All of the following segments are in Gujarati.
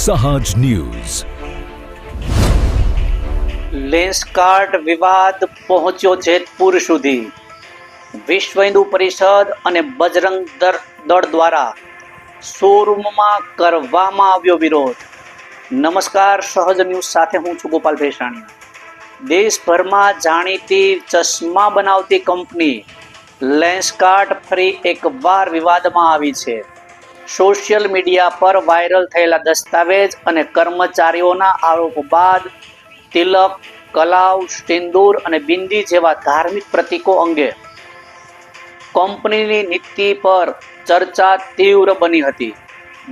સહજ ન્યૂઝ. લેન્સકાર્ટ વિવાદ પહોંચ્યો જેતપુર સુધી. વિશ્વ હિન્દુ પરિષદ અને બજરંગ દળ દ્વારા શોરૂમમાં કરવામાં આવ્યો વિરોધ. નમસ્કાર, સહજ ન્યૂઝ સાથે હું છું ગોપાલ ભેસાણીયા. દેશભરમાં જાણીતી ચશ્મા બનાવતી કંપની લેન્સકાર્ટ ફરી એકવાર વિવાદમાં આવી છે. સોશિયલ મીડિયા પર વાયરલ થયેલા દસ્તાવેજ અને કર્મચારીઓના આરોપ બાદ તિલક, કલાવ, સિંદૂર અને બિંદી જેવા ધાર્મિક પ્રતીકો અંગે કંપનીની નીતિ પર ચર્ચા તીવ્ર બની હતી.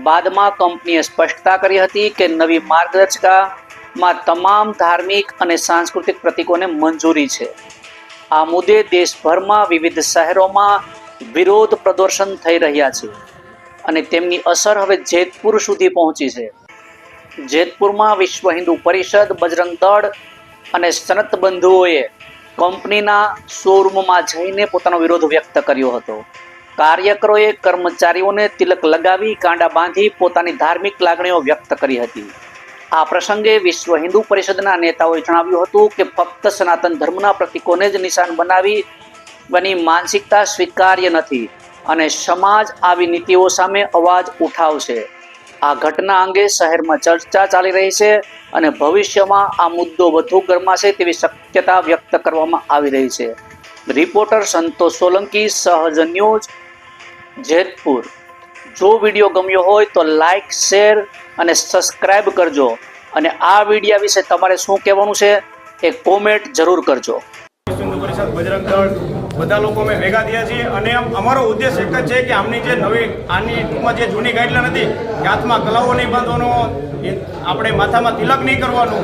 બાદમાં કંપનીએ સ્પષ્ટતા કરી હતી કે નવી માર્ગદર્શિકામાં તમામ ધાર્મિક અને સાંસ્કૃતિક પ્રતીકોને મંજૂરી છે. આ મુદ્દે દેશભરમાં વિવિધ શહેરોમાં વિરોધ પ્રદર્શન થઈ રહ્યા છે અને તેમની અસર હવે જેતપુર સુધી પહોંચી છે. જેતપુરમાં વિશ્વ હિન્દુ પરિષદ, બજરંગ દળ અને સનત બંધુઓએ કંપનીના શોરૂમમાં જઈને પોતાનો વિરોધ વ્યક્ત કર્યો હતો. કાર્યકરોએ કર્મચારીઓને તિલક લગાવી, કાંડા બાંધી પોતાની ધાર્મિક લાગણીઓ વ્યક્ત કરી હતી. આ પ્રસંગે વિશ્વ હિન્દુ પરિષદના નેતાઓએ જણાવ્યું હતું કે ફક્ત સનાતન ધર્મના પ્રતીકોને જ નિશાન બનાવવાની માનસિકતા સ્વીકાર્ય નથી અને સમાજ આવી નીતિઓ સામે અવાજ ઉઠાવશે. આ ઘટના અંગે શહેરમાં ચર્ચા ચાલી રહી છે અને ભવિષ્યમાં આ મુદ્દો વધુ ગરમાશે તેવી શક્યતા વ્યક્ત કરવામાં આવી રહી છે. રિપોર્ટર સંતોષ સોલંકી, સહજ ન્યૂઝ, જેતપુર. જો વિડીયો ગમ્યો હોય તો લાઈક, શેર અને સબસ્ક્રાઇબ કરજો અને આ વિડીયો વિશે તમારે શું કહેવાનું છે એ કોમેન્ટ જરૂર કરજો. વિશ્વ હિન્દુ પરિષદ, બજરંગ દળ બધા લોકો અમે ભેગા થયા છીએ અને અમારો ઉદ્દેશ એક જ છે કે આમની જે નવી આની ટૂંકમાં જે જૂની ગાઈડલાઈન હતી કે હાથમાં કલાઓ નહીં બાંધવાનો, આપણે માથામાં તિલક નહીં કરવાનું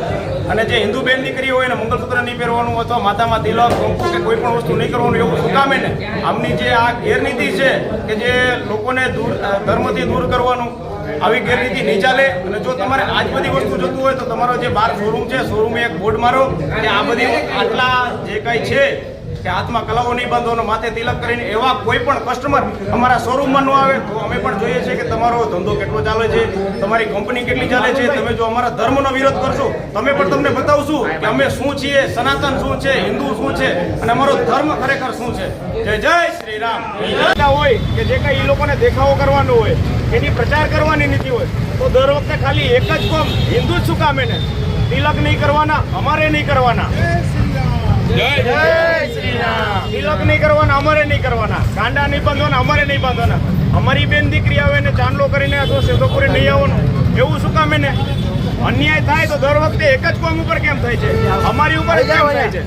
અને જે હિન્દુ બેન દીકરી હોય એને મંગલસૂત્ર નહીં પહેરવાનું અથવા માથામાં તિલક, કંકુ કે કોઈ પણ વસ્તુ નહીં કરવાનું, એવું શું કામે ને આમની જે આ ગેરનીતિ છે કે જે લોકોને ધર્મથી દૂર કરવાનું, આવી ગેરરીતિ નહીં ચાલે. અને જો તમારે આજ બધી વસ્તુ જોતું હોય તો તમારો જે બહાર શોરૂમ છે, શોરૂમે એક બોર્ડ મારો કે આ બધી આટલા જે કંઈ છે કે હાથમાં કલાઓ નહીં બાંધવાનો, માથે તિલક કરીને એવા કોઈ પણ કસ્ટમર અમારા શોરૂમમાં ન આવે તો અમે પણ જોઈએ છીએ કે તમારો ધંધો કેટલો ચાલે છે, તમારી કંપની કેટલી ચાલે છે. તમે જો અમારા ધર્મનો વિરોધ કરશો તમે પણ તમને બતાવશું કે અમે શું છીએ, સનાતન શું છે, હિન્દુ શું છે અને અમારો ધર્મ ખરેખર શું છે. જય જય શ્રી રામ. હોય કે જે કંઈ એ લોકોને દેખાવો કરવાનો હોય, એની પ્રચાર કરવાની નીતિ હોય તો દર વખતે ખાલી એક જ કોમ હિન્દુ જ શું કામે ને તિલક નહીં કરવાના, અમારે નહીં કરવાના. જય શ્રી રામ. તિલક નહીં કરવાના, અમારે નહીં કરવાના. કાંડા નહીં બાંધવાના, અમારે નહીં બાંધવાના. અમારી બેન દીકરી આવે ને ચાંદલો કરીને અથવા સેતોપુરે નહીં આવવાનું, એવું શું કામે ને અન્યાય થાય તો દર વખતે એક જ કોમ ઉપર કેમ થાય છે, અમારી ઉપર કેમ થાય છે?